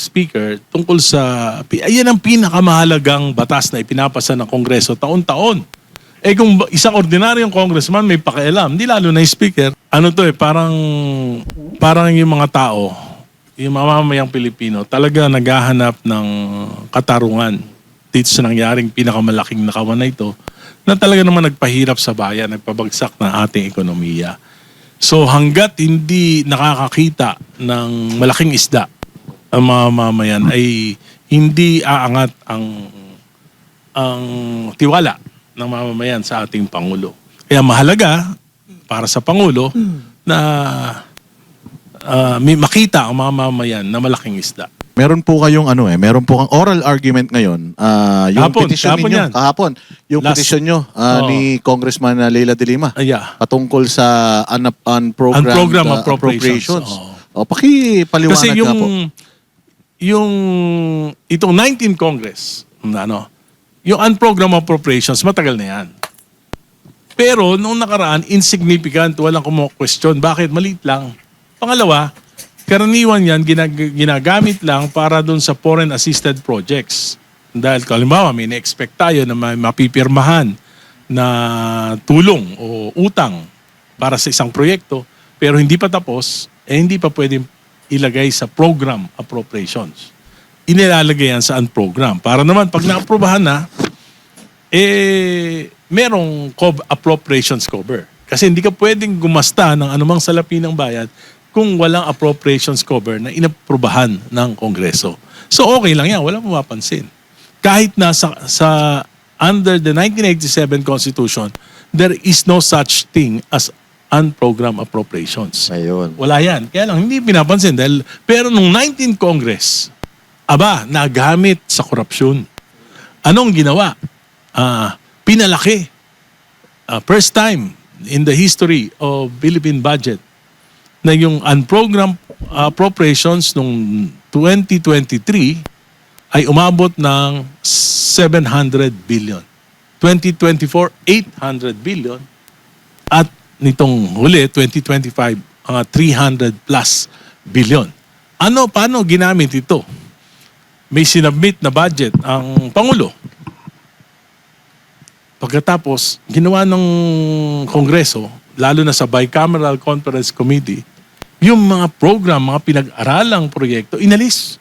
Speaker, tungkol sa... Ayan ang pinakamahalagang batas na ipinapasa ng Kongreso taon-taon. Eh kung isang ordinaryong congressman may pakialam, hindi lalo na yung Speaker, ano to parang yung mga tao, yung mamamayang Pilipino, talaga naghahanap ng katarungan dito sa nangyaring pinakamalaking nakawan na ito, na talaga naman nagpahirap sa bayan, nagpabagsak ng ating ekonomiya. So hanggat hindi nakakakita ng malaking isda ang mga mamayan ay hindi aangat ang tiwala ng mamamayan sa ating Pangulo. Kaya mahalaga para sa Pangulo na makita ang mga mamamayan na malaking isda. Meron po kayong meron po kang oral argument ngayon. Yung petition ninyo kahapon, yung petition nyo ni Congressman Leila De Lima patungkol sa unprogrammed appropriations. Pakipaliwanag kasi nga po. Yung itong 19th Congress, yung unprogrammed appropriations, matagal na yan. Pero noong nakaraan, insignificant, walang kumo-question. Bakit? Maliit lang. Pangalawa, karaniwan yan, ginagamit lang para dun sa foreign assisted projects. Dahil kalimbawa, may na-expect tayo na may mapipirmahan na tulong o utang para sa isang proyekto, pero hindi pa tapos, hindi pa pwedeng ilagay sa program appropriations. Inilalagay yan sa unprogram. Para naman, pag na-aprobahan na, merong appropriations cover. Kasi hindi ka pwedeng gumasta ng anumang salapi ng bayan kung walang appropriations cover na inaprobahan ng Kongreso. So okay lang yan, walang mapapansin. Kahit na sa under the 1987 Constitution, there is no such thing as unprogrammed appropriations. Ayun. Wala yan. Kaya lang, hindi pinapansin. Pero nung 19th Congress, nagamit sa korupsyon. Anong ginawa? Pinalaki. First time in the history of Philippine budget na yung unprogrammed appropriations nung 2023 ay umabot ng 700 billion. 2024, 800 billion. At nitong huli, 2025, 300 plus billion. Paano ginamit ito? May sinubmit na budget ang Pangulo. Pagkatapos, ginawa ng Kongreso, lalo na sa Bicameral Conference Committee, yung mga program, mga pinag-aralang proyekto, inalis.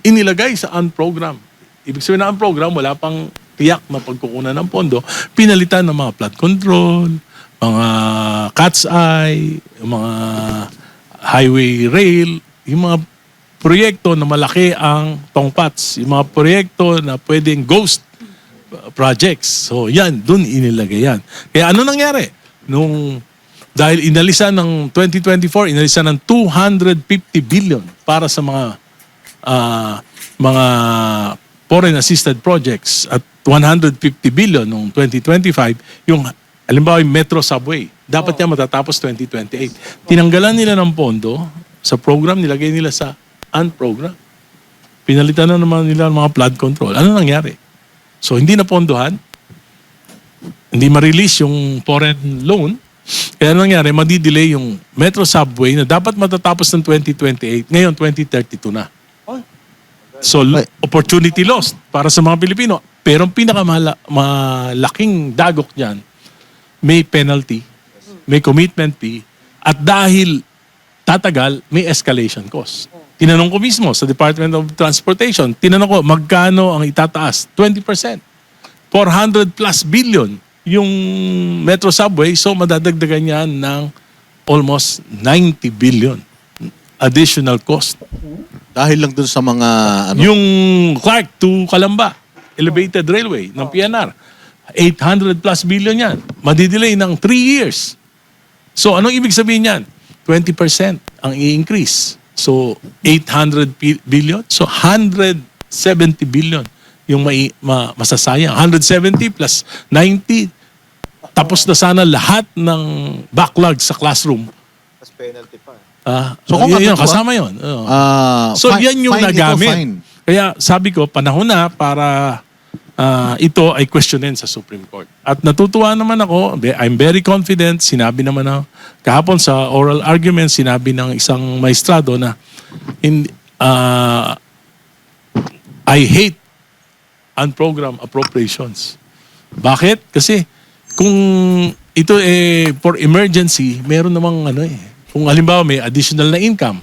Inilagay sa unprogram. Ibig sabihin na unprogram, wala pang tiyak na pagkukunan ng pondo. Pinalitan ng mga flood control, mga cat's eye, mga highway rail, yung mga proyekto na malaki ang tongpats, yung mga proyekto na pwedeng ghost projects. So yan, dun inilagay yan. Kaya ano nangyari? Dahil inalisan ng 2024, inalisan ng 250 billion para sa mga foreign assisted projects at 150 billion noong 2025, yung halimbawa yung Metro Subway, dapat yan matatapos 2028. Tinanggalan nila ng pondo sa program, nilagay nila sa unprogram. Pinalitan na naman nila ng mga flood control. Ano nangyari? So hindi na pondohan, hindi ma-release yung foreign loan, kaya nangyari, madidelay yung Metro Subway na dapat matatapos ng 2028, ngayon 2032 na. So opportunity lost para sa mga Pilipino. Pero ang pinakamalaking dagok niyan, may penalty, may commitment fee, at dahil tatagal, may escalation cost. Tinanong ko mismo sa Department of Transportation, tinanong ko, magkano ang itataas? 20%. 400 plus billion yung Metro Subway, so madadagdagan yan ng almost 90 billion additional cost. Dahil lang dun sa mga... Yung Clark to Calamba, elevated railway ng PNR, 800 plus billion yan. Madidelay ng 3 years. So anong ibig sabihin yan? 20% ang i-increase. So 800 billion. So 170 billion yung masasayang. 170 plus 90. Tapos na sana lahat ng backlog sa classroom. Mas penalty pa. So yun, kasama yun. So yan yung nagamit. Kaya sabi ko, panahon na para ito ay questionin sa Supreme Court. At natutuwa naman ako, I'm very confident, sinabi naman na kahapon sa oral argument, sinabi ng isang maestrado na I hate unprogrammed appropriations. Bakit? Kasi kung ito for emergency, meron namang kung halimbawa may additional na income,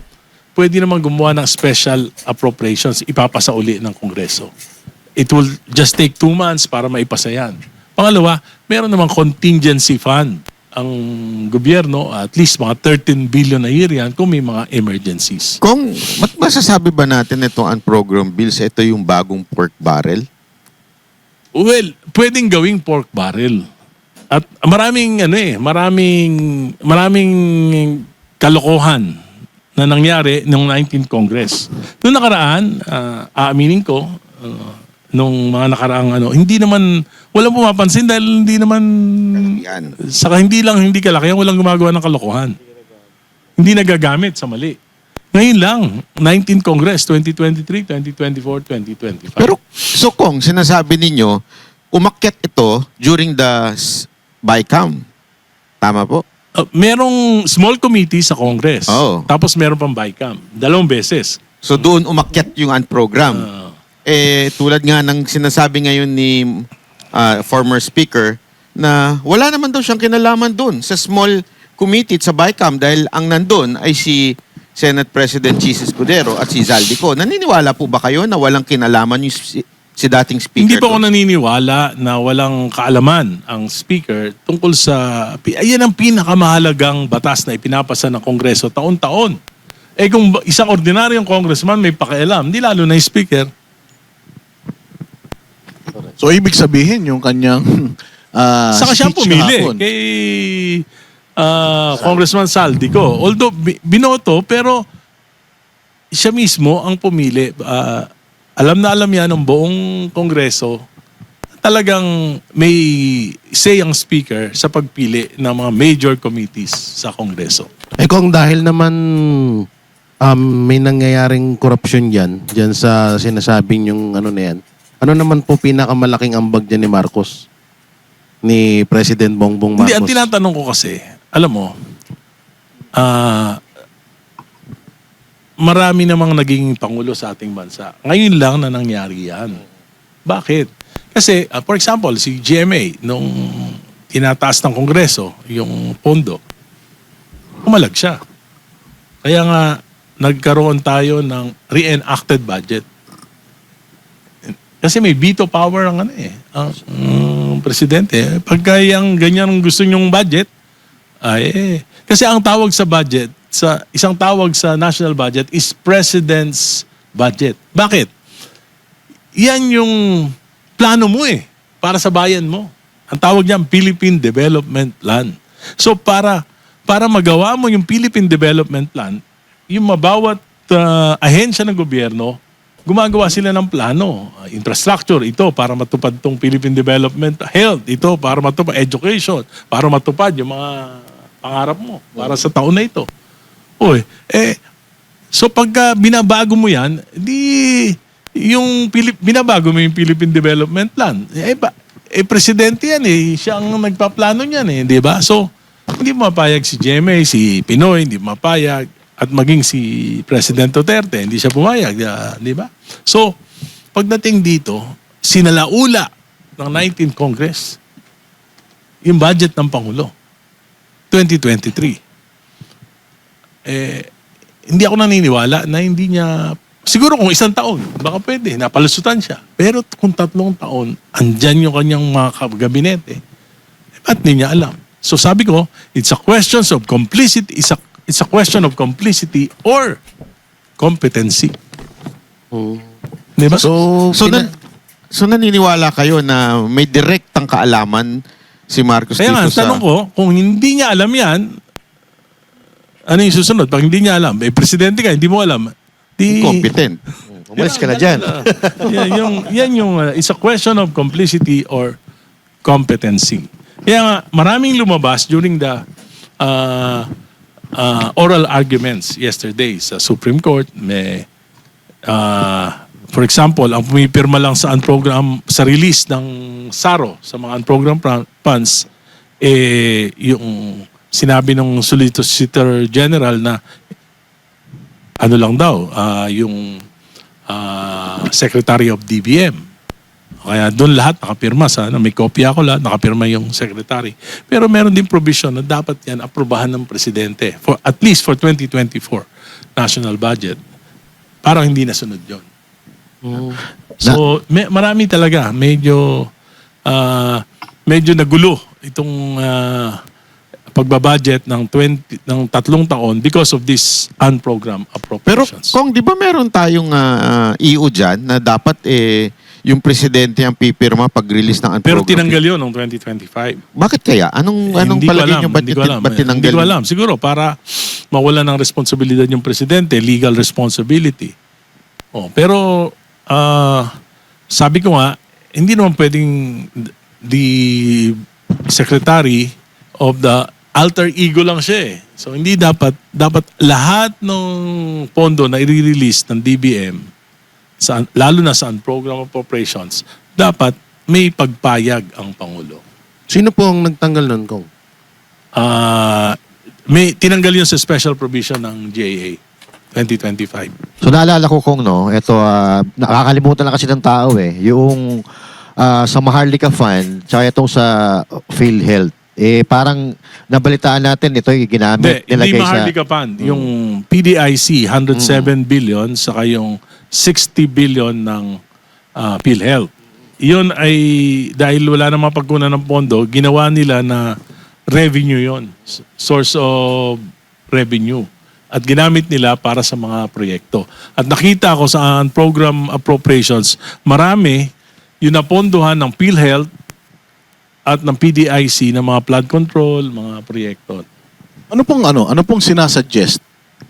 pwede naman gumawa ng special appropriations, ipapasa uli ng Kongreso. It will just take 2 months para maipasa yan. Pangalawa, meron namang contingency fund ang gobyerno, at least mga 13 billion a year yan kung may mga emergencies. Kung masasabi ba natin itong unprogrammed bills, ito yung bagong pork barrel? Well, pwedeng gawing pork barrel. At maraming kalokohan na nangyari noong 19th Congress. Noong nakaraan, aaminin ko, nung mga nakaraang hindi naman, walang pumapansin dahil hindi naman, saka hindi kalaki, walang gumagawa ng kalokohan. Hindi nagagamit sa mali. Ngayon lang, 19th Congress, 2023, 2024, 2025. Pero, so kung sinasabi ninyo, umakyat ito during the BICAM. Tama po? Merong small committee sa Congress. Oh. Tapos meron pang BICAM. 2 beses. So doon umakyat yung unprogrammed. Tulad nga ng sinasabi ngayon ni former speaker na wala naman daw siyang kinalaman doon sa small committee at sa BICAM dahil ang nandun ay si Senate President Chis Escudero at si Zaldico. Naniniwala po ba kayo na walang kinalaman yung si dating speaker? Hindi pa ako naniniwala na walang kaalaman ang speaker tungkol sa... Ayan ang pinakamahalagang batas na ipinapasa ng Kongreso taon-taon. Kung isang ordinaryong congressman may pakialam, hindi lalo na yung speaker. So, ibig sabihin yung kanyang saka siya speech pumili kahapon. kay Congressman Zaldico. Although binoto, pero siya mismo ang pumili. Alam na alam yan ng buong Kongreso, talagang may say ang speaker sa pagpili ng mga major committees sa Kongreso. Kung dahil naman may nangyayaring korupsyon dyan sa sinasabing yung na yan, ano naman po pinakamalaking ambag dyan ni Marcos? Ni President Bongbong Marcos? Hindi, ang tinatanong ko kasi, alam mo, marami namang naging pangulo sa ating bansa. Ngayon lang na nangyari yan. Bakit? Kasi, for example, si GMA, nung tinataas ng Kongreso, yung pondo, umalag siya. Kaya nga, nagkaroon tayo ng reenacted budget. Kasi may veto power ang ang presidente. Pagka yung ganyan gusto nyong budget, kasi ang tawag sa budget, isang tawag sa national budget is President's budget. Bakit? Yan yung plano mo para sa bayan mo. Ang tawag niyan, Philippine Development Plan. So para magawa mo yung Philippine Development Plan, yung mabawat ahensya ng gobyerno, gumagawa sila ng plano. Infrastructure, ito para matupad tong Philippine Development. Health, ito para matupad. Education, para matupad yung mga pangarap mo para sa taon na ito. So pagka binabago mo yan, binabago mo yung Philippine Development Plan. Presidente yan siya ang nagpaplano niyan di ba? So, hindi mapayag si GMA, si Pinoy, hindi mapayag. At maging si President Duterte, hindi siya pumayag, di ba? So, pagdating dito, sinalaula ng 19th Congress yung budget ng Pangulo. 2023. Hindi ako naniniwala na hindi niya, siguro kung 1 taon, baka pwede, napalusutan siya. Pero kung 3 taon, andyan yung kanyang mga gabinete, ba't hindi niya alam? So sabi ko, it's a question of complicity, it's a question of complicity or competency. Diba? So naniniwala kayo na may direktang kaalaman si Marcos kaya dito nga, tanong ko, kung hindi niya alam yan, ano yung susunod? Pag hindi niya alam, presidente ka, hindi mo alam, competent. Umalis ka na dyan. It's a question of complicity or competency. Kaya nga, maraming lumabas during the oral arguments yesterday sa Supreme Court. May, for example, ang pumipirma lang sa release ng SARO sa mga unprogrammed funds, yung sinabi ng Solicitor General na ano lang daw, yung Secretary of DBM. Kaya doon lahat nakapirma. May kopya ako lahat, nakapirma yung secretary. Pero meron din provision na dapat yan aprobahan ng presidente for at least for 2024 national budget. Parang hindi nasunod yun. So, marami talaga. Medyo nagulo itong pagbabudget ng 3 taon because of this unprogrammed Pero appropriations. kung di ba meron tayong EU dyan na dapat yung presidente ang pipirma pag-release ng Pero unprogrammed? tinanggal yun noong 2025. Bakit kaya? Anong Hindi ko palagay alam, nyo? Ba't hindi ko alam. tinanggal? Hindi ko alam. Siguro para mawala ng responsibilidad yung presidente, legal responsibility. Pero sabi ko nga, hindi naman pwedeng the secretary of the alter ego lang siya eh. So hindi dapat lahat ng pondo na i-release ng DBM, lalo na sa program appropriations, dapat may pagpayag ang Pangulo. Sino po ang nagtanggal nun, Kong? May tinanggal yun sa special provision ng GAA 2025. So naalala ko kung nakakalimutan lang kasi ng tao yung sa Maharlika Fund tsaka itong sa PhilHealth. Parang nabalitaan natin ito yung ginamit Hindi Maharlika Fund. Yung PDIC 107 billion saka yung 60 billion ng PhilHealth. Yun ay dahil wala namang pagkunan ng pondo, ginawa nila na revenue yon, source of revenue. At ginamit nila para sa mga proyekto. At nakita ko sa program appropriations, marami yung napondohan ng PhilHealth at ng PDIC ng mga flood control, mga proyekto. Ano pong sinasuggest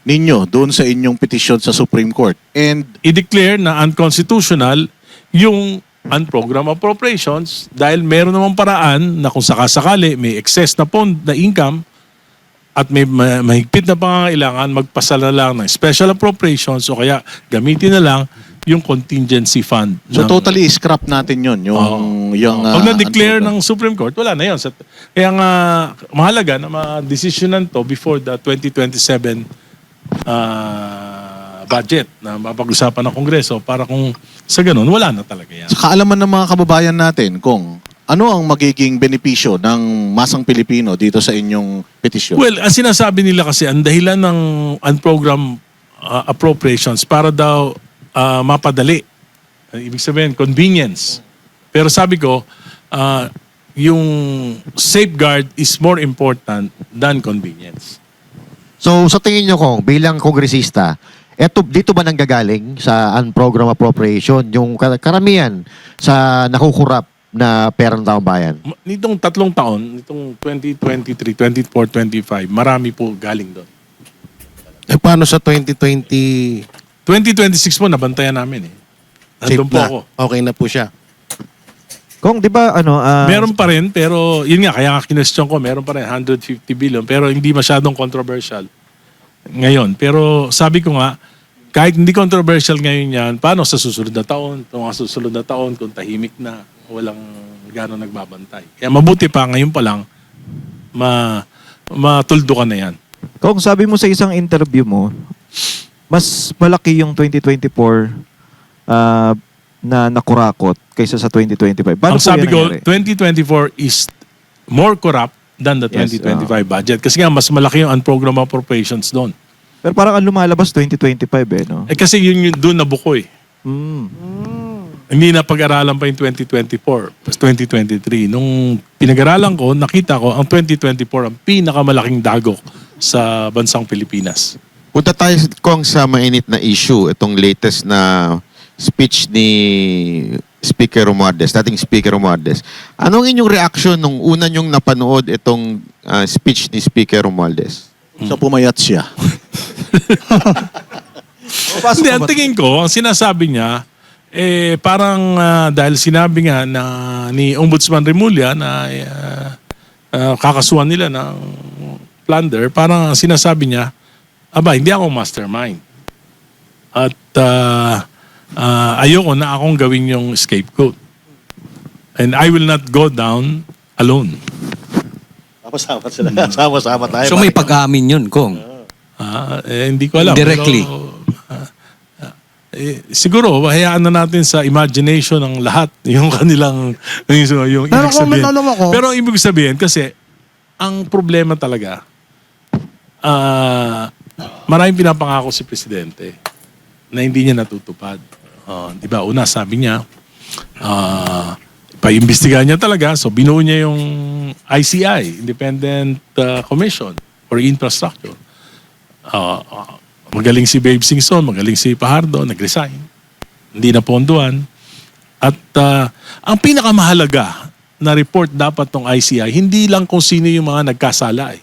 ninyo doon sa inyong petition sa Supreme Court? And I-declare na unconstitutional yung unprogrammed appropriations dahil meron namang paraan na kung sakasakali may excess na income at may mahigpit na pangangailangan, magpasa na lang ng special appropriations o kaya gamitin na lang yung contingency fund. so totally scrap natin yun. Pag na-declare ng Supreme Court, wala na yun. Kaya nga mahalaga na ma-desisyonan to before the 2027 budget na mapag-usapan ng Kongreso para kung sa ganun, wala na talaga yan. Sa kaalaman ng mga kababayan natin, kung ano ang magiging benepisyo ng masang Pilipino dito sa inyong petisyon? Well, ang sinasabi nila kasi, ang dahilan ng unprogrammed appropriations para daw mapadali. Ibig sabihin, convenience. Pero sabi ko, yung safeguard is more important than convenience. So sa tingin nyo Kong, bilang kongresista, dito ba nanggagaling sa unprogrammed appropriation yung karamihan sa nakukurap na pera ng taong bayan? Nitong 3 taon, nitong 2023, 24, 25, marami po galing doon. Paano sa 2020? 2026 po, nabantayan namin eh. Nandun po ako. Okay na po siya. Kung di ba Meron pa rin, pero yun nga, kaya kinestyon ko, meron pa rin 150 billion, pero hindi masyadong controversial ngayon. Pero sabi ko nga, kahit hindi controversial ngayon yan, paano sa susunod na taon? Kung sa susunod na taon, kung tahimik na, walang gano'ng nagbabantay. Kaya mabuti pa, ngayon pa lang, matuldo ka na yan. kung sabi mo sa isang interview mo, mas malaki yung 2024 na nakurakot kaysa sa 2025. Paano Ang sabi ko, nangyari? 2024 is more corrupt than the 2025 budget. Kasi nga, mas malaki yung unprogrammed appropriations doon. Pero parang ang lumalabas 2025 no? Kasi yun doon nabuko eh. Hindi na pag-aralan pa yung 2024, 2023. Nung pinag-aralan ko, nakita ko, ang 2024 ang pinakamalaking dagok sa bansang Pilipinas. Punta tayo kung sa mainit na issue, itong latest na speech ni Speaker Romualdez, dating Speaker Romualdez. Anong inyong reaction nung una nyong napanood itong speech ni Speaker Romualdez? So pumayat siya. Hindi, ang tingin ko, ang sinasabi niya, parang dahil sinabi nga na ni Ombudsman Remulla na kakasuhan nila ng plunder, parang sinasabi niya, hindi ako mastermind. At ayoko na akong gawin yung scapegoat. And I will not go down alone. Sama-sama sila. Sama-sama tayo. So may pag-amin yun, Kong? Hindi ko alam. Directly. Pero, siguro, hayaan na natin sa imagination ng lahat yung kanilang yung Pero ibig kung may sabihin. tanong ako, Pero ibig sabihin, kasi ang problema talaga, maraming pinapangako si Presidente na hindi niya natutupad. Di ba, una sabi niya, pa-imbestigahan niya talaga, so binuo niya yung ICI, Independent Commission for Infrastructure. Magaling si Babe Singson, magaling si Pajardo, nag-resign. Hindi na ponduan. At ang pinakamahalaga na report dapat ng ICI, hindi lang kung sino yung mga nagkasala.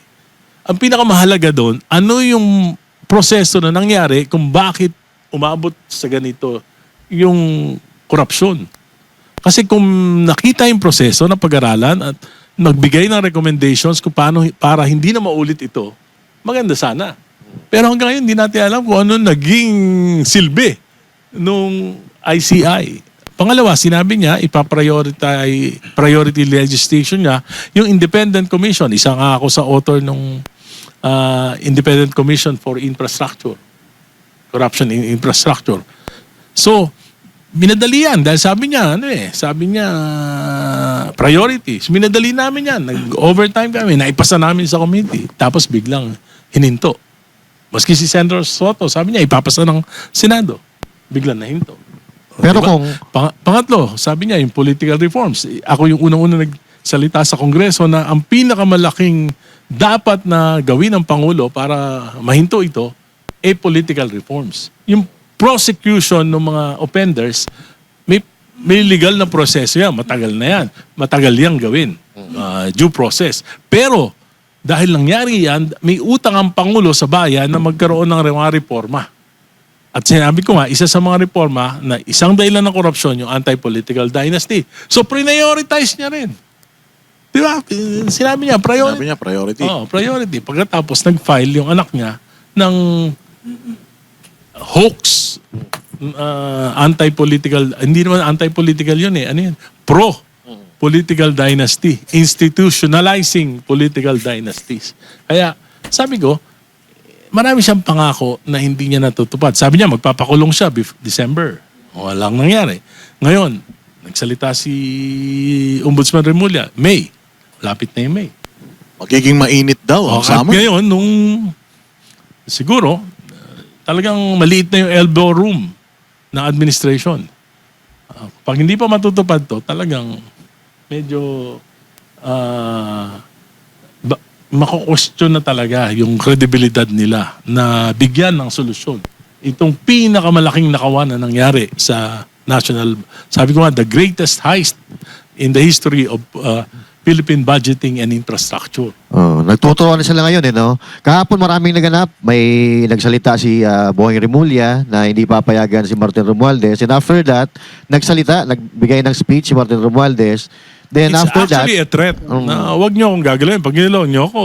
Ang pinakamahalaga doon, ano yung proseso na nangyari kung bakit umabot sa ganito yung korupsyon. Kasi kung nakita yung proseso na pag-aralan at nagbigay ng recommendations kung paano para hindi na maulit ito, maganda sana. Pero hanggang ngayon, hindi natin alam kung ano naging silbi nung ICI. Pangalawa, sinabi niya, priority legislation niya, yung Independent Commission. Isa nga ako sa author ng Independent Commission for Infrastructure. Corruption in Infrastructure. So, minadali yan dahil sabi niya, priorities. Minadali namin yan. Nag-overtime kami, naipasa namin sa committee. Tapos biglang hininto. Maski si Senator Soto, sabi niya, ipapasa ng Senado. Biglang nahinto. Pero Diba? kung Pangatlo, sabi niya, yung political reforms. Ako yung unang-unang nagsalita sa Kongreso na ang pinakamalaking dapat na gawin ng Pangulo para mahinto ito, political reforms. Yung prosecution ng mga offenders, may legal na proseso yan. Matagal na yan. Matagal yang gawin. Due process. Pero, dahil nangyari yan, may utang ang Pangulo sa bayan na magkaroon ng mga reforma. At sinabi ko nga, isa sa mga reforma na isang dahilan ng korupsyon, yung anti-political dynasty. So, prioritize niya rin. Di ba? Sinabi niya, priority. Priority. Pagkatapos, nag-file yung anak niya ng hoax, anti-political, hindi naman anti-political yun eh. Ano yun? Pro-political dynasty. Institutionalizing political dynasties. Kaya, sabi ko, marami siyang pangako na hindi niya natutupad. Sabi niya, magpapakulong siya December. Walang nangyari. Ngayon, nagsalita si Ombudsman Remulla, May. Lapit na yung May. Magiging mainit daw ang At summer. ngayon, siguro, talagang maliit na yung elbow room ng administration. Pag hindi pa matutupad to, talagang medyo mako-question na talaga yung credibilidad nila na bigyan ng solusyon. Itong pinakamalaking nakawan na nangyari sa national, sabi ko nga, the greatest heist in the history of Philippine budgeting and infrastructure. nagtutuwa na sila ngayon, no? Kahapon maraming naganap. May nagsalita si Boying Remulla na hindi papayagan si Martin Romualdez. And after that, nagbigay ng speech si Martin Romualdez. Then It's after that, actually a threat na wag niyo akong gagalawin. Pag ginalaw niyo ako,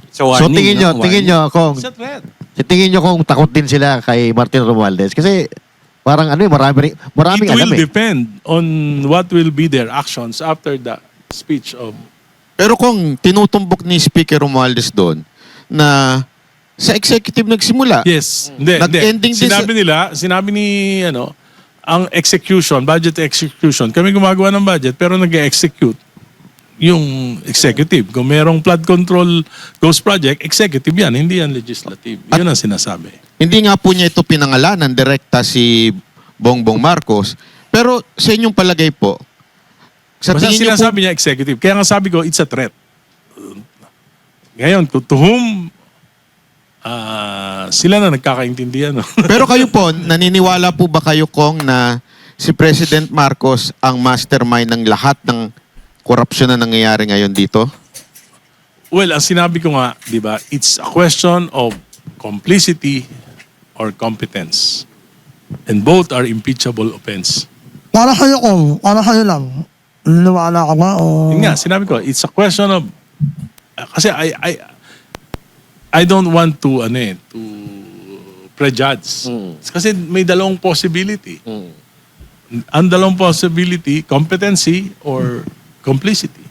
so tingin nyo kung it's a threat. tingin nyo kung takot din sila kay Martin Romualdez kasi parang maraming It alam will depend on what will be their actions after the speech of... Pero kung tinutumbok ni Speaker Romualdez doon na sa executive nagsimula. Yes. Hindi. Nag-ending din Sinabi ni ang execution, budget execution. Kami gumagawa ng budget pero nag-execute yung executive. Kung merong flood control ghost project, executive yan, hindi yan legislative. Yun ang sinasabi. Hindi nga po niya ito pinangalanan direkta si Bongbong Marcos. Pero sa inyong palagay po, sa Basta tingin niyo po, sinasabi niya executive. Kaya nga sabi ko, it's a threat. Ngayon, to whom sila na nagkakaintindihan. No? pero kayo po, naniniwala po ba kayo Kong na si President Marcos ang mastermind ng lahat ng korupsyon na nangyayari ngayon dito? Well, ang sinabi ko nga, di ba, it's a question of complicity or competence. And both are impeachable offense. para kayo lang. Niniwala ka ba o... Yun nga, sinabi ko, it's a question of... kasi I don't want to prejudge. Kasi may dalawang possibility. Ang dalawang possibility, competency or complicity.